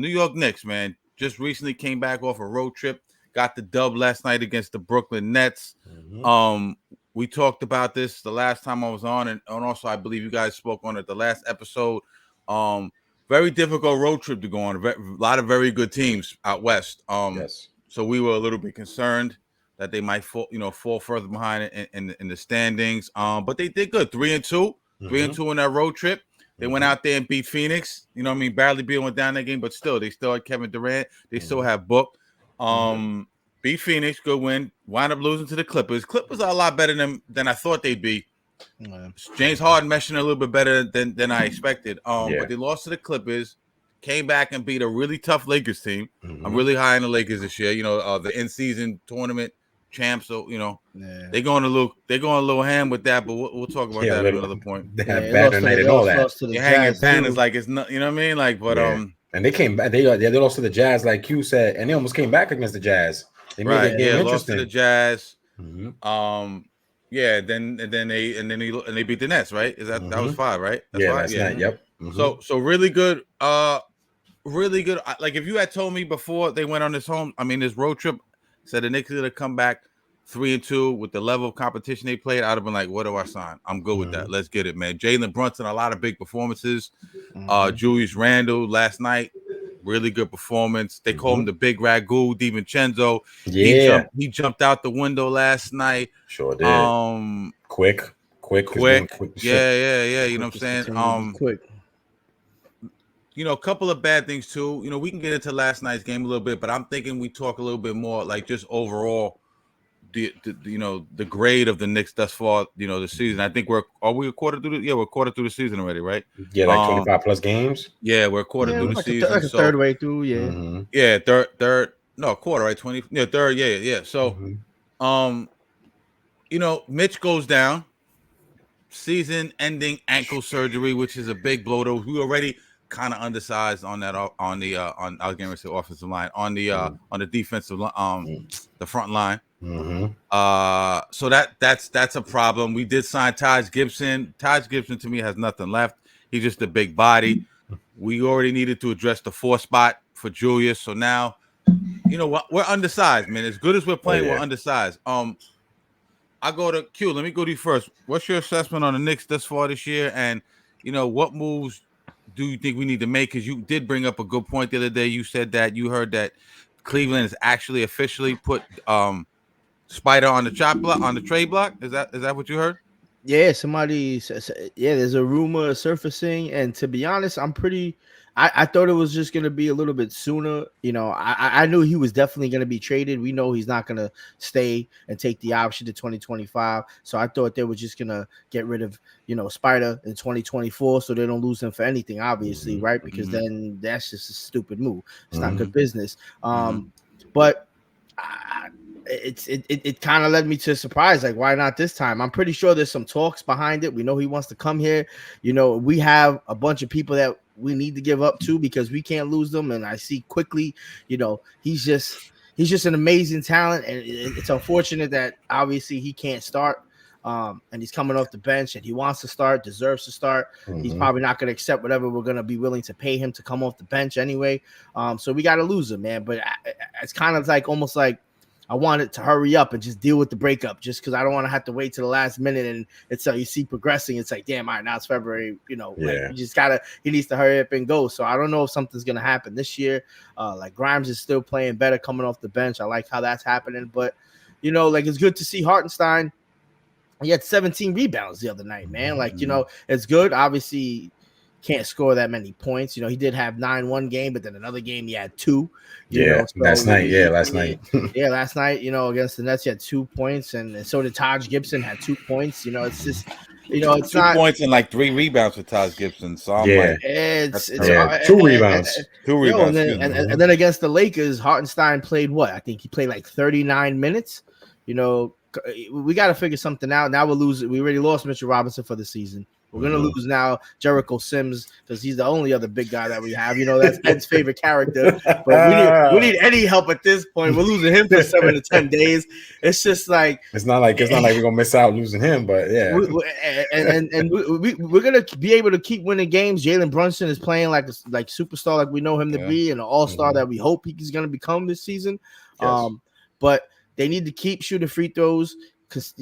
New York Knicks, man, just recently came back off a road trip. Got the dub last night against the Brooklyn Nets. We talked about this the last time I was on, and also I believe you guys spoke on it the last episode. Very difficult road trip to go on. A lot of very good teams out west. Yes. So we were a little bit concerned that they might fall further behind in the standings. But they did good. 3-2, 3-2 in that road trip. They went out there and beat Phoenix. You know what I mean? Badly being went down that game, but still, they still had Kevin Durant. They still have Book. Beat Phoenix, good win. Wound up losing to the Clippers. Clippers are a lot better than I thought they'd be. James Harden meshing a little bit better than I expected. But they lost to the Clippers. Came back and beat a really tough Lakers team. I'm really high on the Lakers this year. You know, the in-season tournament champs. So they're going a little ham with that. But we'll talk about that at another point. They had bad night and all that. You're hanging banners like it's not. You know what I mean? Like, but and they came back. They lost to the Jazz, like Q said, and they almost came back against the Jazz. They made the game lost to the Jazz. Then they beat the Nets, right? That was 5, right? That's 5? Last night. Yep. So really good. Really good. Like if you had told me before they went on this road trip, said the Knicks are gonna come back 3-2 with the level of competition they played, I'd have been like, what do I sign? I'm good with that. Let's get it, man. Jalen Brunson, a lot of big performances. Julius Randle last night, really good performance. They call him the Big Ragu, DiVincenzo. Yeah, he jumped out the window last night. Sure did. Quick. Yeah. You know what I'm saying? Quick. A couple of bad things too. We can get into last night's game a little bit, but I'm thinking we talk a little bit more like just overall the grade of the Knicks thus far, the season. I think we're a quarter through we're a quarter through the season already, right? Yeah, like 25 plus games. Yeah, we're a quarter through the season. Like a third way through, yeah, quarter, right? 20, third, yeah. So Mitch goes down, season ending ankle surgery, which is a big blow to who already kind of undersized on that I was going to say offensive line on the defensive the front line. So that's a problem. We did sign Taj Gibson. Taj Gibson to me has nothing left. He's just a big body. We already needed to address the 4 spot for Julius. So now, what, we're undersized, man. As good as we're playing, we're undersized. I go to Q. Let me go to you first. What's your assessment on the Knicks thus far this year? And what moves do you think we need to make? Because you did bring up a good point the other day. You said that you heard that Cleveland has actually officially put Spider on the trade block. Is that what you heard? Yeah, somebody says, there's a rumor surfacing, and to be honest, I thought it was just going to be a little bit sooner. I knew he was definitely going to be traded. We know he's not going to stay and take the option to 2025. So I thought they were just going to get rid of, Spider in 2024 so they don't lose him for anything, obviously, right? Because then that's just a stupid move. It's not good business. But it kind of led me to a surprise. Like, why not this time? I'm pretty sure there's some talks behind it. We know he wants to come here. We have a bunch of people that we need to give up to because we can't lose them. And I see quickly, he's just an amazing talent. And it's unfortunate that obviously he can't start. And he's coming off the bench and he wants to start, deserves to start. He's probably not going to accept whatever we're going to be willing to pay him to come off the bench anyway. So we got to lose him, man. But it's kind of like almost like I wanted to hurry up and just deal with the breakup just because I don't want to have to wait to the last minute. And it's you see progressing. It's like, damn, all right, now it's February. He needs to hurry up and go. So I don't know if something's going to happen this year. Like Grimes is still playing better coming off the bench. I like how that's happening. But, it's good to see Hartenstein. He had 17 rebounds the other night, man. It's good. Obviously, can't score that many points. He did have 9 one game, but then another game he had 2. Last night. Last night, against the Nets, he had 2 points, and so did Taj Gibson had 2 points. It's just, it's 2 points and like 3 rebounds for Taj Gibson. So I'm like, it's 2 rebounds. 2 rebounds. And then against the Lakers, Hartenstein played what? I think he played like 39 minutes. We got to figure something out. Now we're losing. We already lost Mitchell Robinson for the season. We're gonna lose now Jericho Sims because he's the only other big guy that we have. That's Ed's favorite character. But we need any help at this point. We're losing him for 7 to 10 days. It's just like it's not like we're gonna miss out losing him, but yeah. We're gonna be able to keep winning games. Jalen Brunson is playing like superstar, like we know him to be, and an all-star that we hope he's gonna become this season. Yes. But they need to keep shooting free throws, because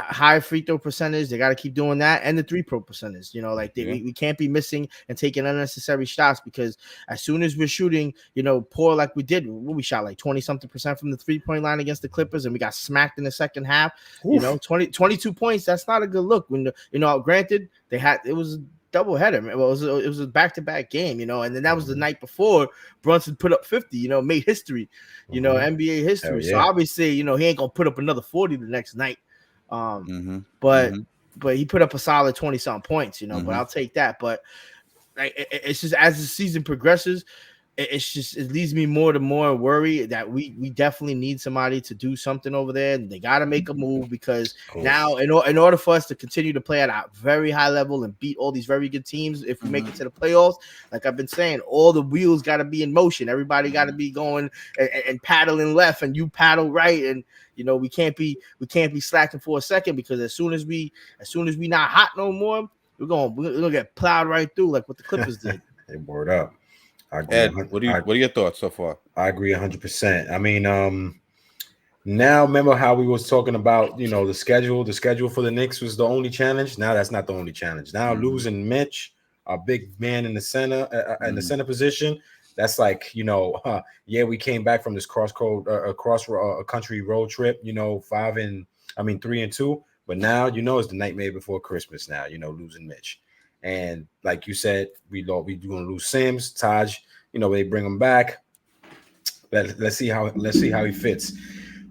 high free throw percentage. They got to keep doing that, and the 3-point percentage. We can't be missing and taking unnecessary shots, because as soon as we're shooting, poor like we did, we shot like 20-something% from the 3-point line against the Clippers, and we got smacked in the second half. Oof. 22 points. That's not a good look. When granted, it was doubleheader. Well, it was a back-to-back game, and then that was the night before Brunson put up 50, made history, NBA history. So obviously, he ain't gonna put up another 40 the next night. But he put up a solid 20-something points, but I'll take that. But it's just, as the season progresses, it leads me more to more worry that we definitely need somebody to do something over there. And they got to make a move, because now in order for us to continue to play at a very high level and beat all these very good teams, if we make it to the playoffs, like I've been saying, all the wheels got to be in motion. Everybody got to be going and paddling left, and you paddle right. And we can't be slacking for a second, because as soon as we not hot no more, we're gonna get plowed right through like what the Clippers did. They board up. Ed, what are your thoughts so far? I agree 100%. I mean, now remember how we was talking about, the schedule. The schedule for the Knicks was the only challenge. Now that's not the only challenge. Now losing Mitch, our big man in the center, in the center position, that's like, we came back from this cross country road trip, 3-2. But now, it's the nightmare before Christmas now, losing Mitch. And like you said, we're going to lose Sims, Taj. They bring him back. Let's see how he fits.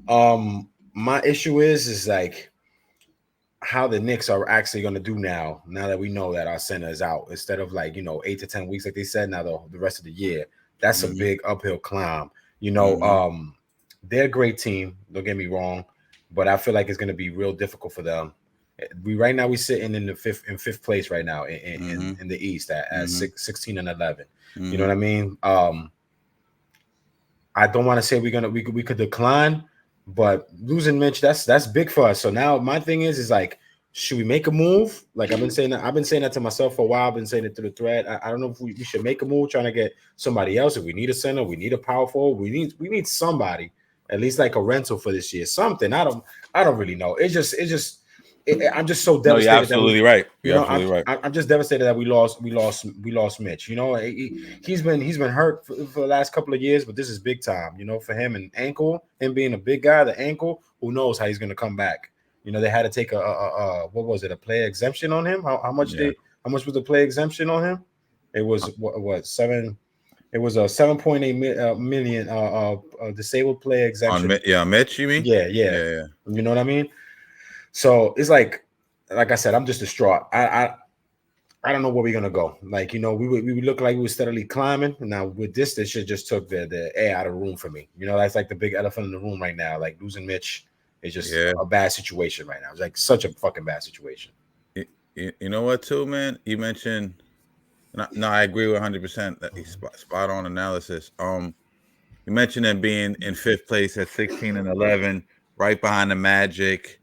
My issue is like how the Knicks are actually going to do now that we know that our center is out, instead of 8 to 10 weeks like they said. Now the rest of the year, that's a big uphill climb. They're a great team. Don't get me wrong, but I feel like it's going to be real difficult for them. Right now we're sitting in fifth place right now in the East at 16 and 11. You know what I mean? I don't want to say we could decline, but losing Mitch, that's big for us. So now my thing is like, should we make a move? Like I've been saying that to myself for a while. I've been saying it through the thread. I don't know if we should make a move, trying to get somebody else. If we need a center, we need a power forward. We need somebody, at least like a rental for this year. Something. I don't really know. I'm just so devastated. No, you're absolutely right. You're absolutely right. I'm just devastated that we lost Mitch. He's been hurt for the last couple of years, but this is big time. For him, and him being a big guy, the ankle. Who knows how he's going to come back? They had to take a what was it, a player exemption on him? How much was the player exemption on him? It was what 7. It was a 7.8 million disabled player exemption. Mitch, you mean? Yeah. You know what I mean? So it's like I said, I'm just distraught. I don't know where we're gonna go. We look like we were steadily climbing. And now with this shit just took the air out of the room for me. That's like the big elephant in the room right now. Like losing Mitch is just a bad situation right now. It's like such a fucking bad situation. You know what, too, man? You mentioned. No, I agree with 100%. That he's spot on analysis. You mentioned them being in 5th place at 16 and 11, right behind the Magic.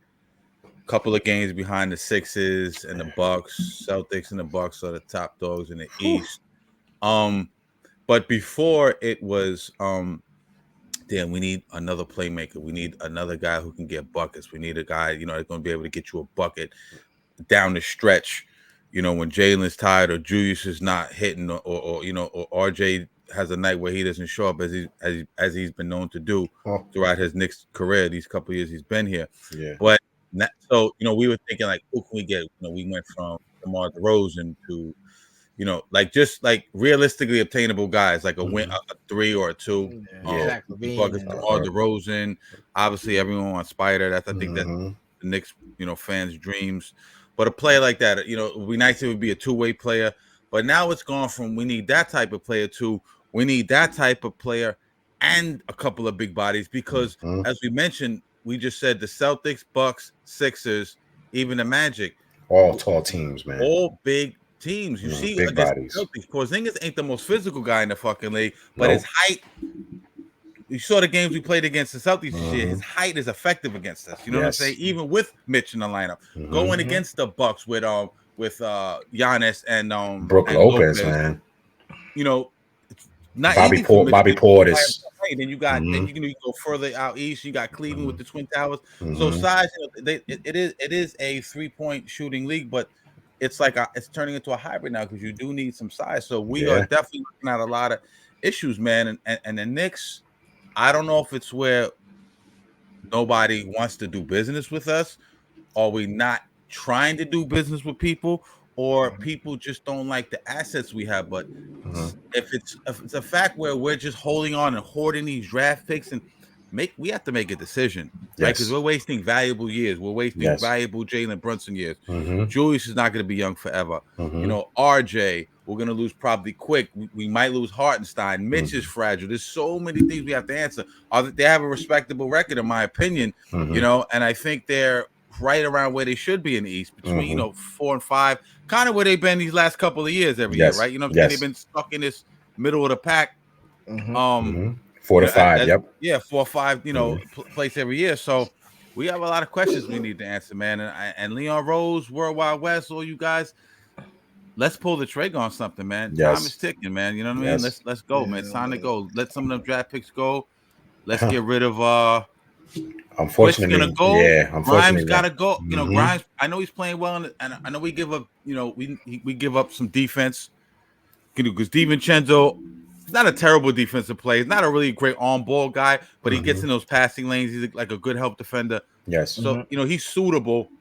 Couple of games behind the Sixers and the Bucks. Celtics and the Bucks are the top dogs in the East. But before it was, damn, we need another playmaker. We need another guy who can get buckets. We need a guy, that's going to be able to get you a bucket down the stretch. When Jalen's tired or Julius is not hitting, or RJ has a night where he doesn't show up as he's been known to do throughout his Knicks career. These couple of years he's been here. Yeah. But so we were thinking like, who can we get? We went from DeMar DeRozan to, just like realistically obtainable guys, like a 3 or a 2. Buckets, DeMar DeRozan. Obviously, everyone wants Spider. I think that the Knicks, fans' dreams. But a player like that, it would be nice. It would be a 2-way player. But now it's gone from we need that type of player to we need that type of player and a couple of big bodies, because as we mentioned, we just said the Celtics, Bucks, Sixers, even the Magic, All tall teams, man. All big teams. You see Big against bodies. the Celtics, Porzingis ain't the most physical guy in the fucking league, but Nope. his height. You saw the games we played against the Celtics this year. His height is effective against us. You know what I'm saying? Even with Mitch in the lineup, going against the Bucks with Giannis Brook and Lopez, Lopez, man. you know, it's not Bobby easy for Mitch. Bobby Portis. Then you got then you go further out east. You got Cleveland with the Twin Towers. So size, it is a 3-point shooting league, but it's like it's turning into a hybrid now because you do need some size. So we are definitely looking at a lot of issues, man. And the Knicks, I don't know if it's where nobody wants to do business with us, or we not trying to do business with people, or people just don't like the assets we have. But if it's a fact where we're just holding on and hoarding these draft picks, and we have to make a decision, right? Because we're wasting valuable years. We're wasting valuable Jalen Brunson years. Julius is not going to be young forever. You know, RJ, we're going to lose probably quick. We might lose Hartenstein. Mitch is fragile. There's so many things we have to answer. They have a respectable record, in my opinion, you know, and I think they're right around where they should be in the East, between, you know, 4 and 5, kind of where they've been these last couple of years every year, right? You know what I'm saying? They've been stuck in this middle of the pack. 4 to 5, yeah, 4 or 5, you know, place every year. So we have a lot of questions we need to answer, man. And Leon Rose, World Wide West, all you guys, let's pull the trigger on something, man. Time is ticking, man. You know what I mean? Let's go, man. It's time to go. Let some of them draft picks go. Let's get rid of Unfortunately, Quick's gonna go. Grimes gotta go. You know, Grimes. I know he's playing well, and I know we give up. You know, we give up some defense. Because DiVincenzo, he's not a terrible defensive player. He's not a really great on-ball guy, but he gets in those passing lanes. He's like a good help defender. So you know he's suitable.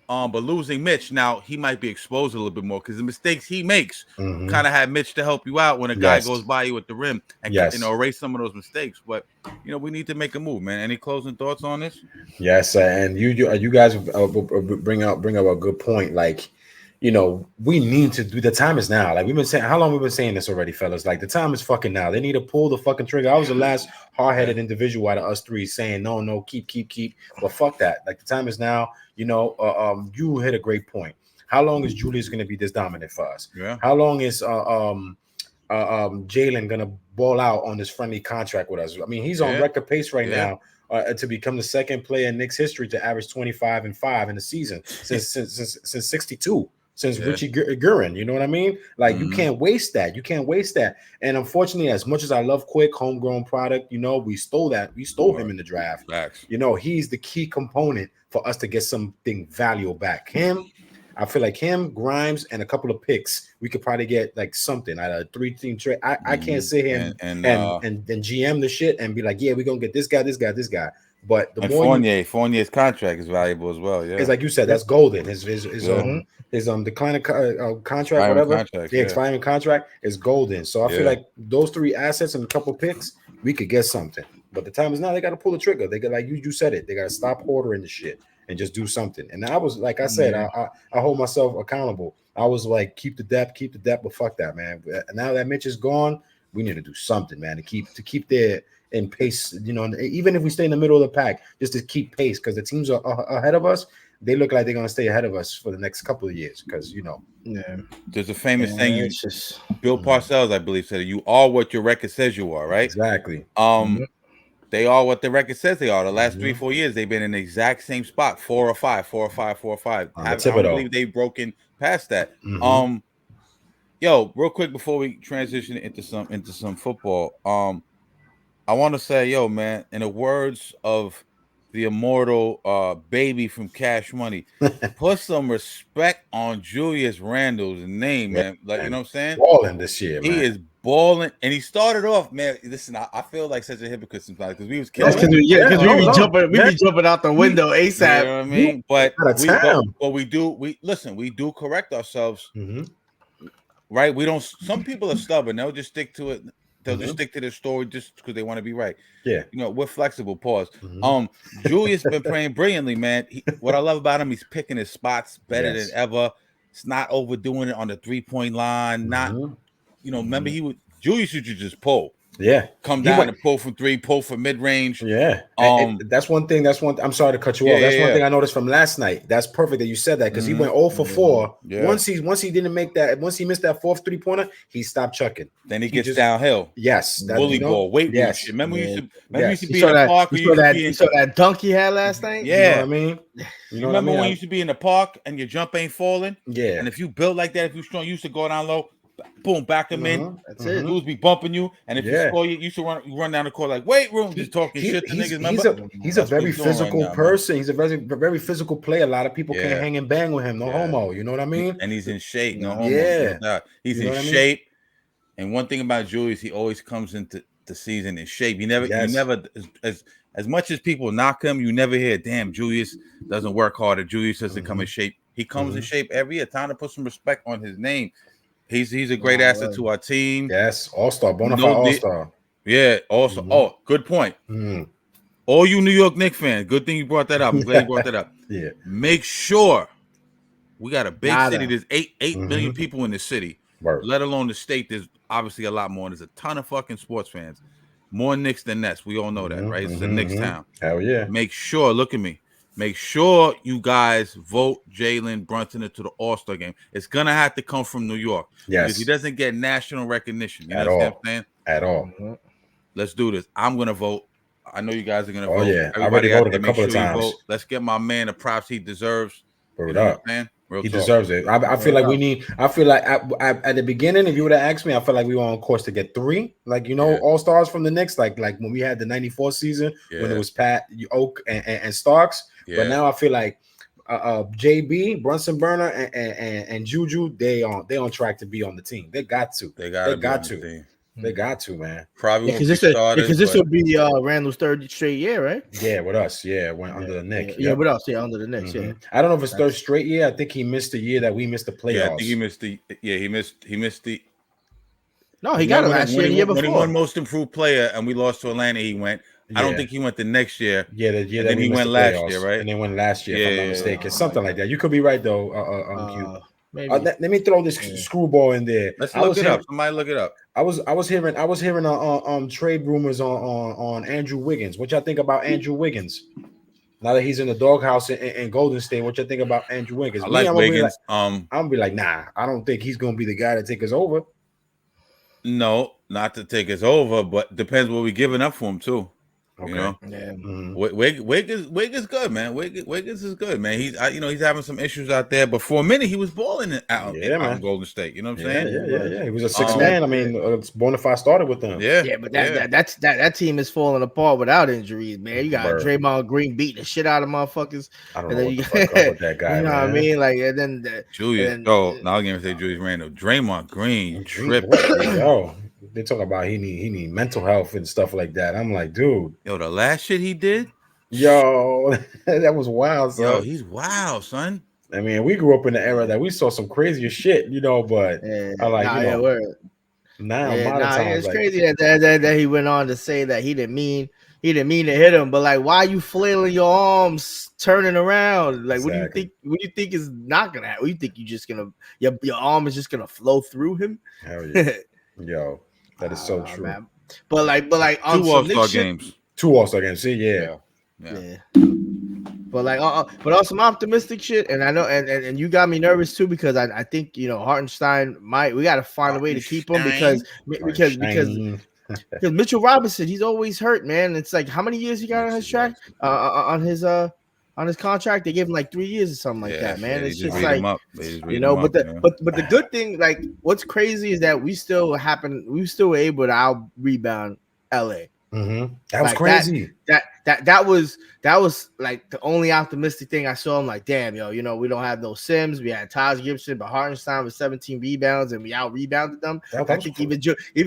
But losing Mitch now, he might be exposed a little bit more because the mistakes he makes kind of had Mitch to help you out when a guy goes by you at the rim and you know, erase some of those mistakes. But you know, we need to make a move, man. Any closing thoughts on this? Yes, and you guys bring up a good point. Like, you know, we need to do. The time is now. Like we've been saying, how long we've been saying this already, fellas? Like the time is fucking now. They need to pull the fucking trigger. I was the last hard-headed individual out of us three saying no, keep. But fuck that. Like the time is now. You know, you hit a great point. How long is Julius going to be this dominant for us? Yeah. How long is Jalen going to ball out on this friendly contract with us? I mean, he's on record pace right now. To become the second player in Knicks history to average 25 and 5 in the season since 62, since Richie Guerin. You know what I mean? Like you can't waste that. You can't waste that. And unfortunately, as much as I love Quick, homegrown product, you know, we stole that. We stole him in the draft. Facts. You know, he's the key component for us to get something valuable back. I feel like him, Grimes, and a couple of picks, we could probably get like something out of a 3-team trade. I can't sit here and GM the shit and be like, yeah, we're gonna get this guy. But the more Fournier's contract is valuable as well. Yeah, it's like you said, that's golden. His declining contract, whatever, expiring contract is golden. So I feel like those 3 assets and a couple picks, we could get something. But the time is now. They got to pull the trigger. They got, like you said it. They got to stop ordering the shit and just do something. And I was like I said, I hold myself accountable. I was like, keep the depth, but fuck that, man. And now that Mitch is gone, we need to do something, man, to keep their in pace. You know, even if we stay in the middle of the pack, just to keep pace, because the teams are ahead of us. They look like they're gonna stay ahead of us for the next couple of years, because you know. There's a famous saying. Bill Parcells, I believe, said, "You are what your record says you are." Right? Exactly. They are what the record says they are. The last 3-4 years, they've been in the exact same spot, 4 or 5. I don't believe they've broken past that. Yo, real quick before we transition into some football, I want to say, yo, man, in the words of the immortal Baby from Cash Money, put some respect on Julius Randle's name, man. Like, you know what I'm saying? Balling this year, man. He is balling, and he started off, man. Listen, I feel like such a hypocrite sometimes because we was killing. Because we be jumping out the window ASAP. You know what I mean? But we do correct ourselves. Right? We don't. Some people are stubborn. They'll just stick to it. They'll just stick to their story just because they want to be right. Yeah. You know, we're flexible. Pause. Julius been playing brilliantly, man. What I love about him, he's picking his spots better than ever. It's not overdoing it on the 3-point line. Not, you know, remember Julius used to just pull. Yeah, come he down went. and pull from three, pull from mid range. Yeah, that's one thing. I'm sorry to cut you off. That's one thing I noticed from last night. That's perfect that you said that because he went 0 for 4. Yeah. Once he didn't make that, once he missed that fourth 3-pointer, he stopped chucking. Then he gets downhill. Yes, that, bully ball, weight room shit. Remember Yeah. you used to You be in the park. You saw that dunk he had last night. Yeah, you know what I mean. You know remember when you used to be in the park and your jump ain't falling? Yeah. And if you built like that, if you strong, you used to go down low, boom, back them in. That's it. Dudes be bumping you, and if you score, you used to run down the court like weight room, just talking shit to niggas. Remember? He's a very physical person. He's a very physical player. A lot of people can't hang and bang with him. No homo. You know what I mean? And he's in shape. No homo. Yeah. He's in shape. And one thing about Julius, he always comes into the season in shape. You never as much as people knock him, you never hear, damn, Julius doesn't work harder. Julius doesn't come in shape. He comes in shape every year. Time to put some respect on his name. He's a great asset to our team. Yes, all-star, bona fide all-star. Yeah, also. Oh, good point. All you New York Knicks fans, good thing you brought that up. I'm glad you brought that up. Yeah. Make sure we got a big city. There's 8 million people in the city, let alone the state. There's obviously a lot more. There's a ton of fucking sports fans. More Knicks than Nets. We all know that, right? It's a Knicks town. Hell yeah. Make sure, look at me. Make sure you guys vote Jalen Brunson into the All-Star game. It's going to have to come from New York. Yes. Because he doesn't get national recognition. You know what I'm saying? At all. Let's do this. I'm going to vote. I know you guys are going to vote. Yeah. Everybody I already voted a couple of times. Vote. Let's get my man the props he deserves. Word up. He deserves it. I feel like I feel like at the beginning, if you would have asked me, I feel like we were on course to get 3, like, all-stars from the Knicks, like when we had the 94 season when it was Pat, Oak, and Starks. But now I feel like JB, Brunson Burner, and Juju, they on track to be on the team. They got to. They got to. They got to, man. Probably because this will be Randall's 3rd straight year, right? Yeah, with us. Yeah, went under the Knicks. Yeah, with us. Yeah, under the Knicks. Yeah. I don't know if it's 3rd straight year. I think he missed the year that we missed the playoffs. Yeah, I think he missed the. Yeah, he missed the. No, he got it last year. The year before, when he won Most Improved Player, and we lost to Atlanta, he went. I don't think he went the next year. Yeah, the year that he went last year, right? And then went last year, if I'm not mistaken. Something like that. You could be right though. Q. Let me throw this screwball in there. Let's look it up. Somebody look it up. I was hearing trade rumors on Andrew Wiggins. What y'all think about Andrew Wiggins? Now that he's in the doghouse in Golden State, what y'all think about Andrew Wiggins? I like Wiggins. I'm gonna be like, nah, I don't think he's gonna be the guy to take us over. No, not to take us over, but depends what we're giving up for him too. Okay. You know, Wiggins good, man. Wiggins is good, man. He's having some issues out there, but for a minute he was balling out in Golden State. You know what I'm saying? Yeah. He was a 6 man. I mean, bona fide started with them. Yeah, but that team is falling apart without injuries, man. You got Draymond Green beating the shit out of motherfuckers. I don't know what the fuck up with that guy. You know what I mean? Like, and then Julius. Now I'm gonna say Julius Randle. Draymond Green tripping. Yo. They talk about he need mental health and stuff like that. I'm like, dude. Yo, the last shit he did? Yo, that was wild, son. Yo, he's wild, son. I mean, we grew up in the era that we saw some crazier shit, but I like, it's crazy that he went on to say that he didn't mean to hit him, but like, why are you flailing your arms, turning around? Like, exactly. What do you think is not gonna happen? What do you think you just gonna your arm is just gonna flow through him? Hell yeah. Yo. That is so true. Man. But like on 2 All-Star games. 2 All-Star games. See, yeah. But but on some optimistic shit, and I know, and you got me nervous too because I think Hartenstein we got to find a way to keep him because Mitchell Robinson, he's always hurt, man. It's like, how many years he got on his track on his contract? They gave him like 3 years or something like that, man. It's just like, but the good thing, like, what's crazy is that we still were able to out rebound LA. That was crazy. That was like the only optimistic thing I saw. I'm like, damn, we don't have no Sims. We had Taj Gibson, but Hartenstein with 17 rebounds, and we out rebounded them. I think even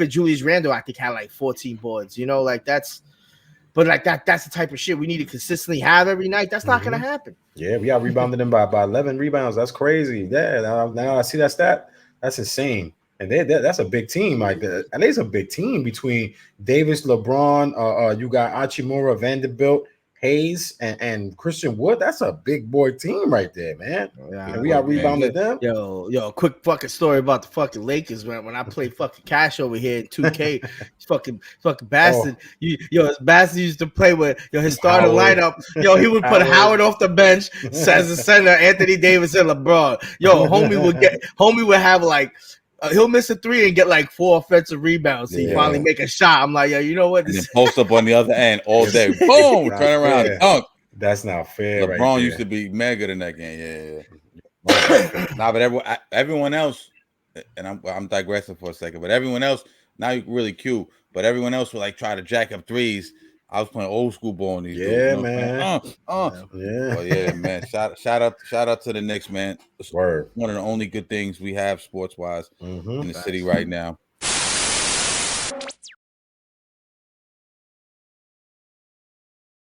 Julius Randle, I think, had like 14 boards. But like that's the type of shit we need to consistently have every night. That's not gonna happen. Yeah, we out rebounded them by 11 rebounds. That's crazy. Yeah, now I see that stat. That's insane. And that's a big team. Like, and there's a big team between Davis, LeBron. You got Achimura, Vanderbilt, Hayes and Christian Wood. That's a big boy team right there, man. Yeah, And we got rebounded them. Yo, quick fucking story about the fucking Lakers, man. When I play fucking Cash over here in 2K, fucking bastard. His bastard used to play with his starting lineup. Yo, he would put Howard off the bench, as the center, Anthony Davis and LeBron. Yo, homie would have like he'll miss a 3 and get like 4 offensive rebounds. So he finally make a shot. I'm like, yo, you know what? And then post up on the other end all day. Boom, turn around, dunk. That's not fair. LeBron used to be mega in that game. Nah, but everyone else, and I'm digressing for a second, but everyone else, now you're really cute, but everyone else would like try to jack up threes. I was playing old school ball in these dudes. You know, man. Well, yeah, man. Shout out to the Knicks, man. It's Word. one of the only good things we have sports wise in the city right now.